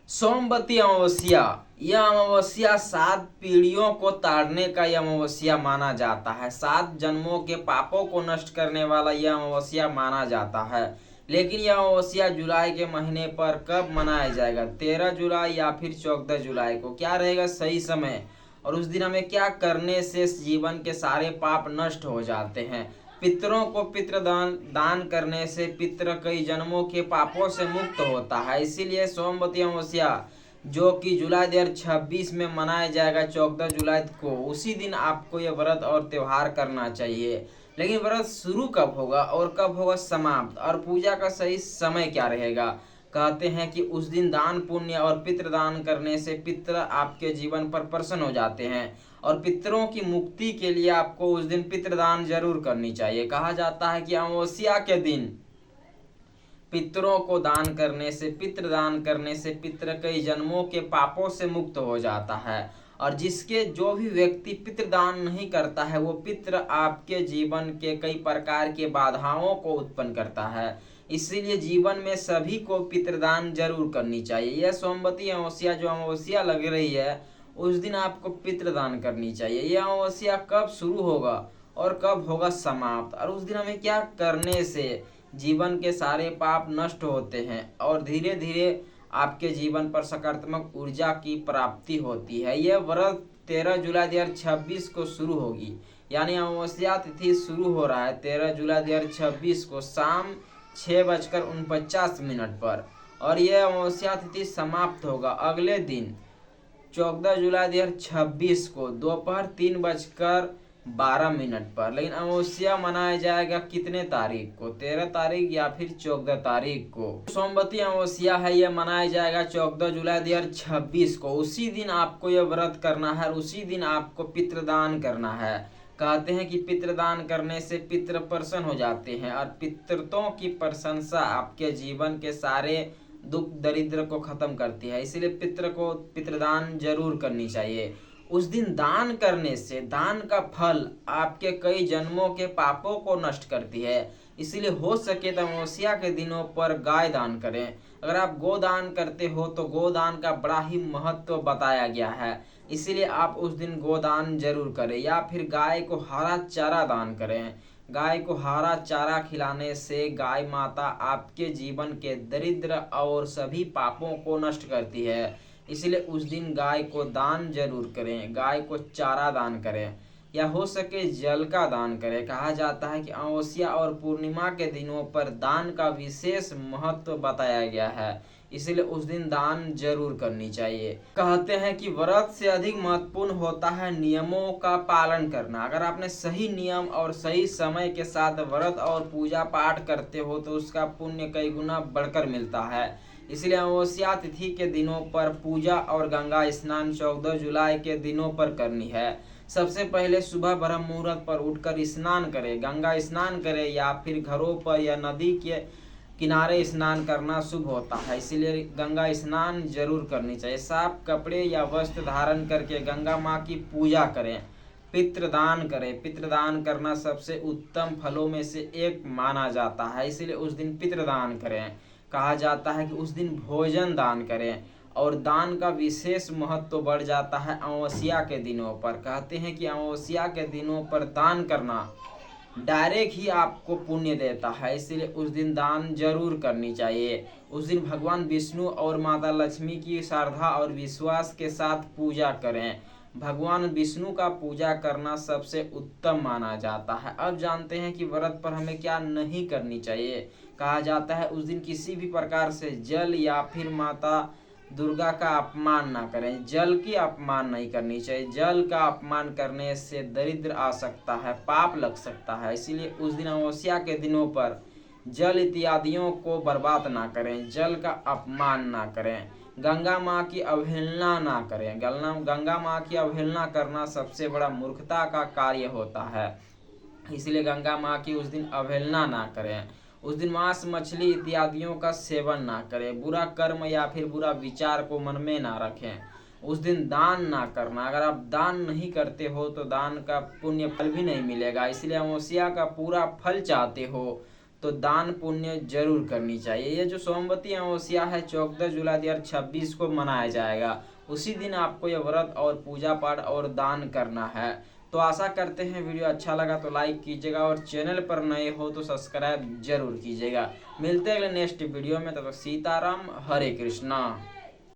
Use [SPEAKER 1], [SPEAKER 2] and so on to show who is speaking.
[SPEAKER 1] सोमवती अमावस्या। यह अमावस्या 7 पीढ़ियों को ताड़ने का यह अमावस्या माना जाता है। 7 जन्मों के पापों को नष्ट करने वाला यह अमावस्या माना जाता है। लेकिन यह अमावस्या जुलाई के महीने पर कब मनाया जाएगा? 13 जुलाई या फिर 14 जुलाई को? क्या रहेगा सही समय? और उस दिन हमें क्या करने से जीवन के सारे पाप नष्ट हो जाते हैं? पितरों को पितृदान दान करने से पितर कई जन्मों के पापों से मुक्त होता है। इसीलिए सोमवती अमावस्या जो कि जुलाई 2026 में मनाया जाएगा 14 जुलाई को, उसी दिन आपको यह व्रत और त्योहार करना चाहिए। लेकिन व्रत शुरू कब होगा और कब होगा समाप्त, और पूजा का सही समय क्या रहेगा? कहते हैं कि उस दिन दान पुण्य और पितृदान करने से पितर आपके जीवन पर प्रसन्न हो जाते हैं, और पितरों की मुक्ति के लिए आपको उस दिन पितृदान जरूर करनी चाहिए। कहा जाता है कि अमावस्या के दिन पितरों को दान करने से, पितृदान करने से पितर कई जन्मों के पापों से मुक्त हो जाता है। और जो भी व्यक्ति पितृदान नहीं करता है, वो पितर आपके जीवन के कई प्रकार के बाधाओं को उत्पन्न करता है। इसीलिए जीवन में सभी को पितृदान जरूर करनी चाहिए। यह सोमवती अमावस्या जो अमावस्या लग रही है, उस दिन आपको पितृदान करनी चाहिए। यह अमावस्या कब शुरू होगा और कब होगा समाप्त, और उस दिन हमें क्या करने से जीवन के सारे पाप नष्ट होते हैं और धीरे धीरे आपके जीवन पर सकारात्मक ऊर्जा की प्राप्ति होती है। यह व्रत 13 जुलाई 2026 को शुरू होगी, यानी अमावस्या तिथि शुरू हो रहा है 13 जुलाई 2026 को शाम 6:49 पर, और यह अमावस्या तिथि समाप्त होगा अगले दिन 14 जुलाई 2026 को दोपहर 3:12 पर। लेकिन अमावस्या मनाया जाएगा कितने तारीख को? 13 तारीख या फिर 14 तारीख को? सोमवती अमावस्या है, यह मनाया जाएगा 14 जुलाई 2026 को। उसी दिन आपको यह व्रत करना है, उसी दिन आपको पितृदान करना है। कहते हैं कि पितृदान करने से पितृ प्रसन्न हो जाते हैं, और पितृतों की प्रशंसा आपके जीवन के सारे दुख दरिद्र को खत्म करती है। इसीलिए पितृ को पितृदान जरूर करनी चाहिए। उस दिन दान करने से दान का फल आपके कई जन्मों के पापों को नष्ट करती है। इसीलिए हो सके तो अमावस्या के दिनों पर गाय दान करें। अगर आप गोदान करते हो तो गोदान का बड़ा ही महत्व बताया गया है, इसीलिए आप उस दिन गोदान जरूर करें। या फिर गाय को हरा चारा दान करें। गाय को हरा चारा खिलाने से गाय माता आपके जीवन के दरिद्र और सभी पापों को नष्ट करती है। इसलिए उस दिन गाय को दान जरूर करें, गाय को चारा दान करें, या हो सके जल का दान करें। कहा जाता है कि अमावस्या और पूर्णिमा के दिनों पर दान का विशेष महत्व बताया गया है, इसलिए उस दिन दान जरूर करनी चाहिए। कहते हैं कि व्रत से अधिक महत्वपूर्ण होता है नियमों का पालन करना। अगर आपने सही नियम और सही समय के साथ व्रत और पूजा पाठ करते हो तो उसका पुण्य कई गुना बढ़कर मिलता है। इसलिए अमावस्या तिथि के दिनों पर पूजा और गंगा स्नान 14 जुलाई के दिनों पर करनी है। सबसे पहले सुबह ब्रह्म मुहूर्त पर उठकर स्नान करें, गंगा स्नान करें, या फिर घरों पर या नदी के किनारे स्नान करना शुभ होता है। इसीलिए गंगा स्नान जरूर करनी चाहिए। साफ कपड़े या वस्त्र धारण करके गंगा माँ की पूजा करें। पितृदान करें। पितृदान करना सबसे उत्तम फलों में से एक माना जाता है, इसीलिए उस दिन पितृदान करें। कहा जाता है कि उस दिन भोजन दान करें, और दान का विशेष महत्व बढ़ जाता है अमावस्या के दिनों पर। कहते हैं कि अमावस्या के दिनों पर दान करना डायरेक्ट ही आपको पुण्य देता है, इसलिए उस दिन दान जरूर करनी चाहिए। उस दिन भगवान विष्णु और माता लक्ष्मी की श्रद्धा और विश्वास के साथ पूजा करें। भगवान विष्णु का पूजा करना सबसे उत्तम माना जाता है। अब जानते हैं कि व्रत पर हमें क्या नहीं करनी चाहिए। कहा जाता है उस दिन किसी भी प्रकार से जल या फिर माता दुर्गा का अपमान ना करें। जल की अपमान नहीं करनी चाहिए। जल का अपमान करने से दरिद्र आ सकता है, पाप लग सकता है। इसीलिए उस दिन अमावस्या के दिनों पर जल इत्यादियों को बर्बाद ना करें, जल का अपमान ना करें, गंगा माँ की अवहेलना ना करें। गंगा माँ की अवहेलना करना सबसे बड़ा मूर्खता का कार्य होता है, इसलिए गंगा माँ की उस दिन अवहेलना ना करें। उस दिन मांस मछली इत्यादियों का सेवन ना करें। बुरा कर्म या फिर बुरा विचार को मन में ना रखें। उस दिन दान ना करना। अगर आप दान नहीं करते हो तो दान का पुण्य फल भी नहीं मिलेगा। इसलिए अमावस्या का पूरा फल चाहते हो तो दान पुण्य जरूर करनी चाहिए। ये जो सोमवती अमावस्या है 14 जुलाई 2026 को मनाया जाएगा। उसी दिन आपको यह व्रत और पूजा पाठ और दान करना है। तो आशा करते हैं वीडियो अच्छा लगा तो लाइक कीजिएगा और चैनल पर नए हो तो सब्सक्राइब जरूर कीजिएगा। मिलते हैं अगले नेक्स्ट वीडियो में, तब तक सीताराम, हरे कृष्णा।